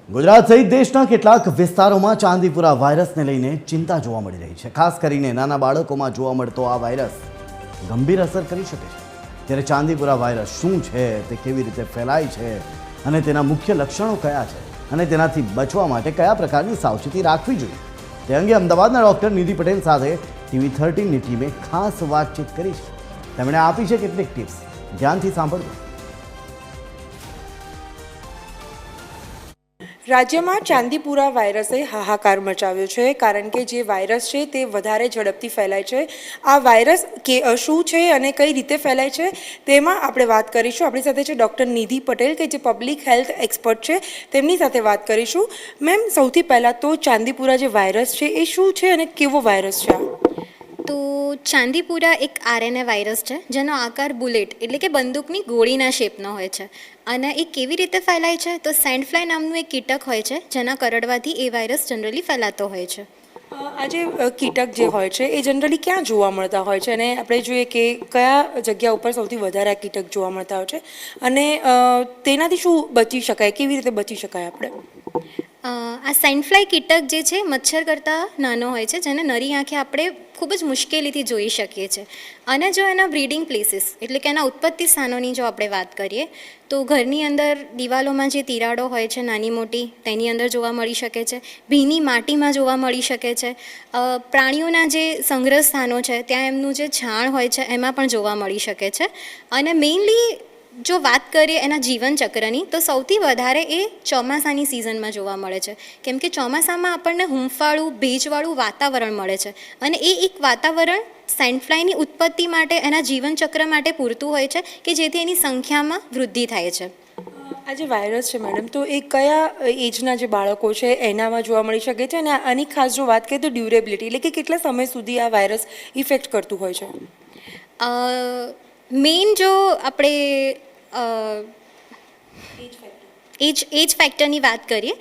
ગુજરાત સહિત દેશના કેટલાક વિસ્તારોમાં ચાંદીપુરા વાયરસને લઈને ચિંતા જોવા મળી રહી છે। ખાસ કરીને નાના બાળકોમાં જોવા મળતો આ વાયરસ ગંભીર અસર કરી શકે છે। ત્યારે ચાંદીપુરા વાયરસ શું છે, તે કેવી રીતે ફેલાય છે અને તેના મુખ્ય લક્ષણો કયા છે અને તેનાથી બચવા માટે કયા પ્રકારની સાવચેતી રાખવી જોઈએ, તે અંગે અમદાવાદના ડૉક્ટર નિધિ પટેલ સાથે TV13ની ટીમે ખાસ વાતચીત કરી છે। તેમણે આપી છે કેટલીક ટિપ્સ, ધ્યાનથી સાંભળજો। રાજ્યમાં ચાંદીપુરા વાયરસે હાહાકાર મચાવ્યો છે, કારણ કે જે વાયરસ છે તે વધારે ઝડપથી ફેલાય છે। આ વાયરસ શું છે અને કઈ રીતે ફેલાય છે તેમાં આપણે વાત કરીશું। આપણી સાથે છે ડૉક્ટર નિધિ પટેલ, કે જે પબ્લિક હેલ્થ એક્સપર્ટ છે, તેમની સાથે વાત કરીશું। મેમ, સૌથી પહેલાં તો ચાંદીપુરા જે વાયરસ છે એ શું છે અને કેવો વાયરસ છે? તો ચાંદીપુરા એક આરએનએ વાયરસ છે, જેનો આકાર બુલેટ એટલે કે બંદૂકની ગોળીના શેપનો હોય છે। અને એ કેવી રીતે ફેલાય છે? તો સેન્ડ ફ્લાય નામનું એક કીટક હોય છે, જેના કરડવાથી એ વાયરસ જનરલી ફેલાતો હોય છે। આ જે કીટક જે હોય છે એ જનરલી ક્યાં જોવા મળતા હોય છે, અને આપણે જોઈએ કે કયા જગ્યા ઉપર સૌથી વધારે આ કીટક જોવા મળતા હોય છે, અને તેનાથી શું બચી શકાય, કેવી રીતે બચી શકાય આપણે? આ સેન્ડ ફ્લાય કીટક જે છે મચ્છર કરતાં નાનો હોય છે, જેને નરી આંખે આપણે ખૂબ જ મુશ્કેલીથી જોઈ શકીએ છીએ। અને જો એના બ્રીડિંગ પ્લેસીસ એટલે કે એના ઉત્પત્તિ સ્થાનોની જો આપણે વાત કરીએ, તો ઘરની અંદર દિવાલોમાં જે તિરાડો હોય છે નાની મોટી, તેની અંદર જોવા મળી શકે છે, ભીની માટીમાં જોવા મળી શકે છે, પ્રાણીઓના જે સંગ્રહ સ્થાનો છે ત્યાં એમનું જે છાણ હોય છે એમાં પણ જોવા મળી શકે છે। અને મેઇનલી જો વાત કરીએ એના જીવનચક્રની, તો સૌથી વધારે એ ચોમાસાની સિઝનમાં જોવા મળે છે, કેમ કે ચોમાસામાં આપણને હૂંફવાળું ભેજવાળું વાતાવરણ મળે છે, અને એ એક વાતાવરણ સેન્ડ ફ્લાયની ઉત્પત્તિ માટે, એના જીવનચક્ર માટે પૂરતું હોય છે, કે જેથી એની સંખ્યામાં વૃદ્ધિ થાય છે। આ જે વાયરસ છે મેડમ, તો એ કયા એજના જે બાળકો છે એનામાં જોવા મળી શકે છે, અને આની ખાસ જો વાત કરીએ તો ડ્યુરેબિલિટી એટલે કે કેટલા સમય સુધી આ વાયરસ ઇફેક્ટ કરતું હોય છે? મેઇન જો આપણે એજ ફેક્ટરની વાત કરીએ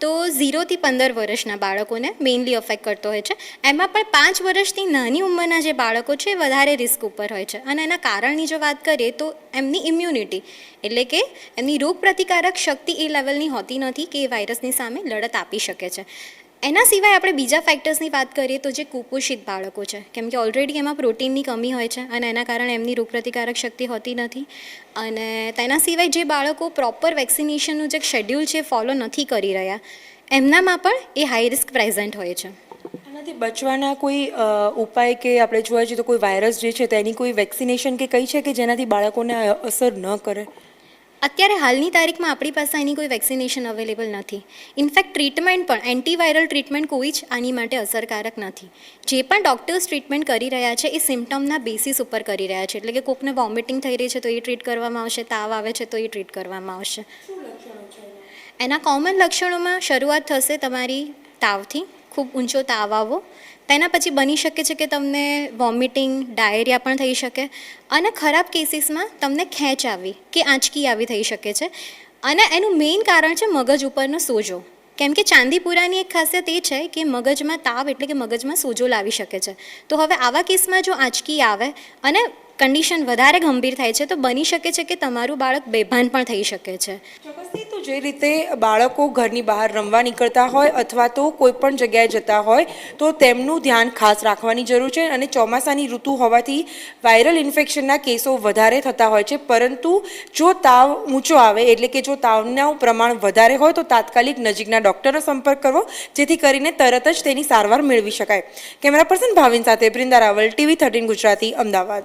તો 0 થી 15 વર્ષના બાળકોને મેઇનલી અફેક્ટ કરતો હોય છે। એમાં પણ 5 વર્ષથી નાની ઉંમરના જે બાળકો છે એ વધારે રિસ્ક ઉપર હોય છે। અને એના કારણની જો વાત કરીએ તો એમની ઇમ્યુનિટી એટલે કે એમની રોગપ્રતિકારક શક્તિ એ લેવલની હોતી નથી કે એ વાયરસની સામે લડત આપી શકે છે। એના સિવાય આપણે બીજા ફેક્ટર્સની વાત કરીએ તો જે કુપોષિત બાળકો છે, કેમ કે ઓલરેડી એમાં પ્રોટીનની કમી હોય છે અને એના કારણે એમની રોગપ્રતિકારક શક્તિ હોતી નથી। અને તેના સિવાય જે બાળકો પ્રોપર વેક્સિનેશનનું જે શેડ્યુલ છે ફોલો નથી કરી રહ્યા, એમનામાં પણ એ હાઈ રિસ્ક પ્રેઝન્ટ હોય છે। આનાથી બચવાના કોઈ ઉપાય, કે આપણે જોવા જઈએ તો કોઈ વાયરસ જે છે તેની કોઈ વેક્સિનેશન કે કઈ છે કે જેનાથી બાળકોને અસર ન કરે? અત્યારે હાલની તારીખમાં આપણી પાસે એની કોઈ વેક્સિનેશન અવેલેબલ નથી। ઇનફેક્ટ ટ્રીટમેન્ટ પણ, એન્ટીવાયરલ ટ્રીટમેન્ટ કોઈ જ આની માટે અસરકારક નથી। જે પણ ડૉક્ટર્સ ટ્રીટમેન્ટ કરી રહ્યા છે એ સિમ્ટમના બેસિસ ઉપર કરી રહ્યા છે, એટલે કે કોકને વોમિટિંગ થઈ રહી છે તો એ ટ્રીટ કરવામાં આવશે, તાવ આવે છે તો એ ટ્રીટ કરવામાં આવશે। એના કોમન લક્ષણોમાં શરૂઆત થશે તમારી તાવથી, ખૂબ ઊંચો તાવ આવવો, તેના પછી બની શકે છે કે તમને વોમિટિંગ, ડાયરિયા પણ થઈ શકે, અને ખરાબ કેસીસમાં તમને ખેંચ આવી કે આંચકી આવી થઈ શકે છે। અને એનું મેઇન કારણ છે મગજ ઉપરનો સોજો, કેમ કે ચાંદીપુરાની એક ખાસિયત એ છે કે મગજમાં તાવ એટલે કે મગજમાં સોજો લાવી શકે છે। તો હવે આવા કેસમાં જો આંચકી આવે અને કન્ડિશન વધારે ગંભીર થાય છે તો બની શકે છે કે તમારું બાળક બેભાન પણ થઈ શકે છે। ચોક્કસથી, તો જે રીતે બાળકો ઘરની બહાર રમવા નીકળતા હોય અથવા તો કોઈ પણ જગ્યાએ જતા હોય તો તેમનું ધ્યાન ખાસ રાખવાની જરૂર છે। અને ચોમાસાની ઋતુ હોવાથી વાયરલ ઇન્ફેક્શનના કેસો વધારે થતા હોય છે, પરંતુ જો તાવ ઊંચો આવે એટલે કે જો તાવનું પ્રમાણ વધારે હોય તો તાત્કાલિક નજીકના ડૉક્ટરનો સંપર્ક કરવો, જેથી કરીને તરત જ તેની સારવાર મેળવી શકાય। કેમેરા પર્સન ભાવિન સાથે બ્રિંદા રાવલ, TV13 ગુજરાતી, અમદાવાદ।